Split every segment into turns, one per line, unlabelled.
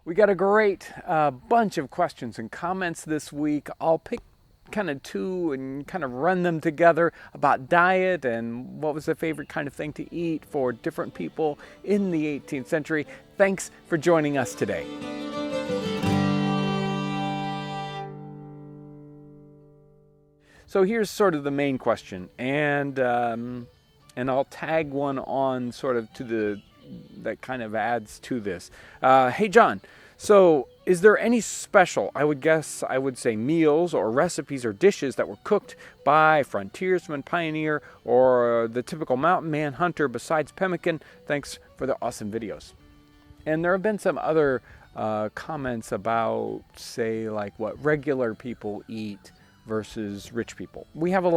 We got a great bunch of questions and comments this week. I'll pick kind of two and kind of run them together about diet and what was the favorite kind of thing to eat for different people in the 18th century. Thanks for joining us today. So here's sort of the main question, and I'll tag one on sort of to the that kind of adds to this. Hey John, so is there any special, I would say meals or recipes or dishes that were cooked by frontiersman, pioneer, or the typical mountain man hunter besides pemmican? Thanks for the awesome videos. And there have been some other comments about, say, like what regular people eat versus rich people. We do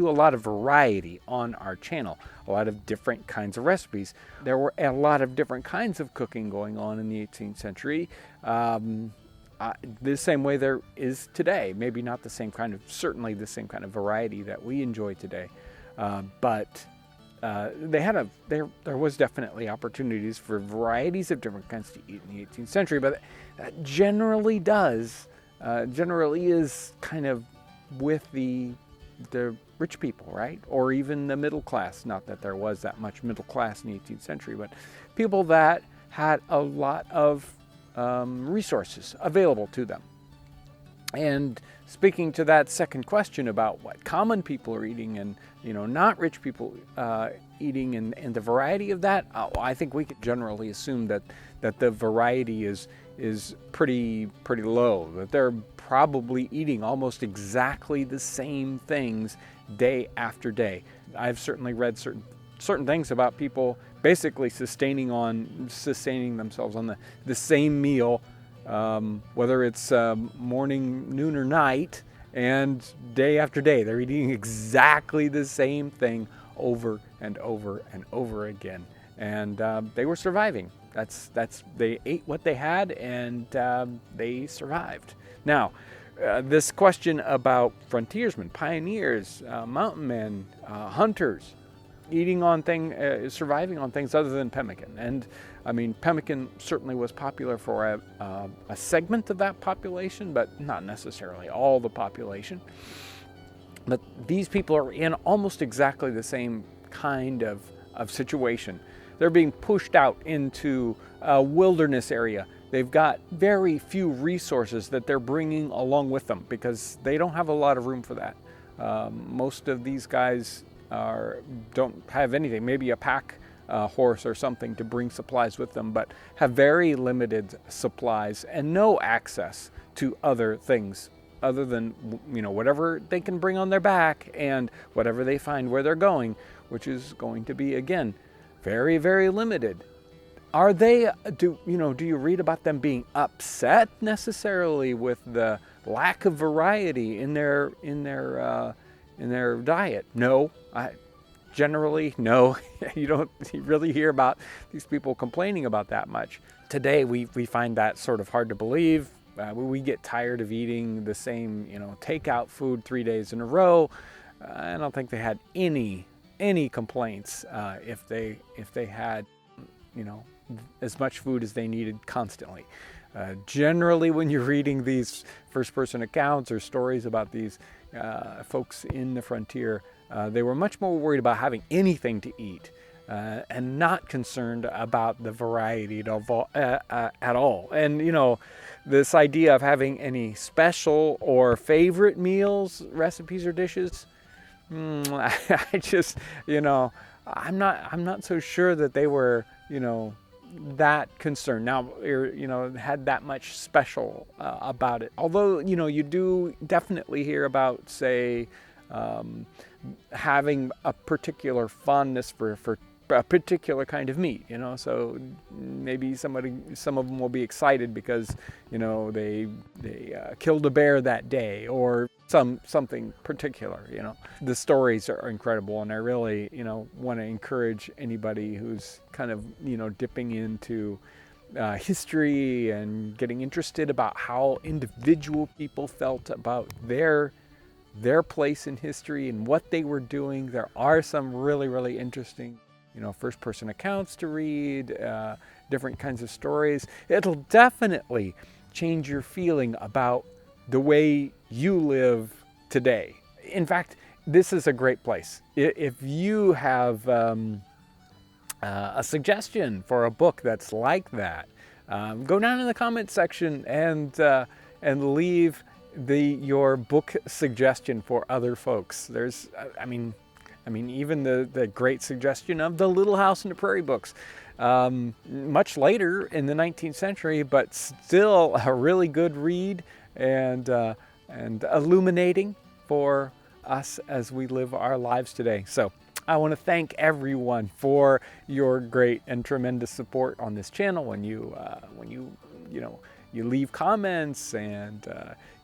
a lot of variety on our channel, a lot of different kinds of recipes. There were a lot of different kinds of cooking going on in the 18th century, the same way there is today. Maybe not the same kind of, certainly the same kind of variety that we enjoy today, but there was definitely opportunities for varieties of different kinds to eat in the 18th century, but that generally is kind of with the rich people, right? Or even the middle class. Not that there was that much middle class in the 18th century, but people that had a lot of resources available to them. And speaking to that second question about what common people are eating and not rich people eating and the variety of that, I think we could generally assume that the variety is pretty low, that they're probably eating almost exactly the same things day after day. I've certainly read certain things about people basically sustaining themselves on the same meal, whether it's morning, noon, or night, and day after day they're eating exactly the same thing over and over and over again, and they were surviving. They ate what they had, and they survived. Now, this question about frontiersmen, pioneers, mountain men, hunters, surviving on things other than pemmican. And I mean, pemmican certainly was popular for a segment of that population, but not necessarily all the population. But these people are in almost exactly the same kind of situation. They're being pushed out into a wilderness area. They've got very few resources that they're bringing along with them because they don't have a lot of room for that. Most of these guys don't have anything, maybe a pack horse or something to bring supplies with them, but have very limited supplies and no access to other things other than whatever they can bring on their back and whatever they find where they're going, which is going to be, again, very, very limited. Do you read about them being upset necessarily with the lack of variety in their diet? No, generally no. You don't really hear about these people complaining about that much. Today we find that sort of hard to believe. We get tired of eating the same takeout food 3 days in a row. I don't think they had any complaints if they had as much food as they needed constantly. Generally, when you're reading these first-person accounts or stories about these folks in the frontier, they were much more worried about having anything to eat and not concerned about the variety at all. And this idea of having any special or favorite meals, recipes, or dishes, I just I'm not so sure that they were that concerned. Now, had that much special about it. Although, you do definitely hear about, say, having a particular fondness for a particular kind of meat, so maybe some of them will be excited because, they killed a bear that day or something particular, The stories are incredible, and I really, want to encourage anybody who's kind of, dipping into history and getting interested about how individual people felt about their place in history and what they were doing. There are some really, really interesting, first-person accounts to read, different kinds of stories. It'll definitely change your feeling about the way you live today. In fact, this is a great place. If you have a suggestion for a book that's like that, go down in the comments section and leave your book suggestion for other folks. There's, I mean, even the great suggestion of the Little House on the Prairie books, much later in the 19th century, but still a really good read and illuminating for us as we live our lives today. So I want to thank everyone for your great and tremendous support on this channel. When you leave comments and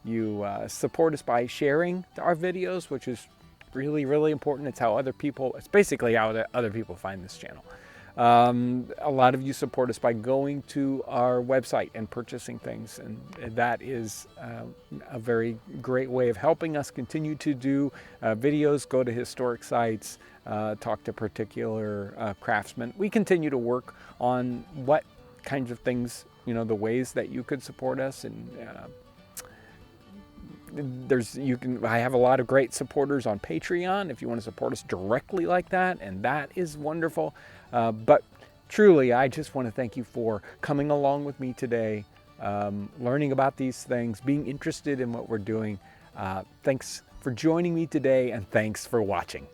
you support us by sharing our videos, which is really, really important. It's basically how other people find this channel. A lot of you support us by going to our website and purchasing things, and that is a very great way of helping us continue to do videos, go to historic sites, talk to particular craftsmen. We continue to work on what kinds of things, the ways that you could support us, and I have a lot of great supporters on Patreon if you want to support us directly like that, and that is wonderful. But truly, I just want to thank you for coming along with me today, learning about these things, being interested in what we're doing. Thanks for joining me today, and thanks for watching.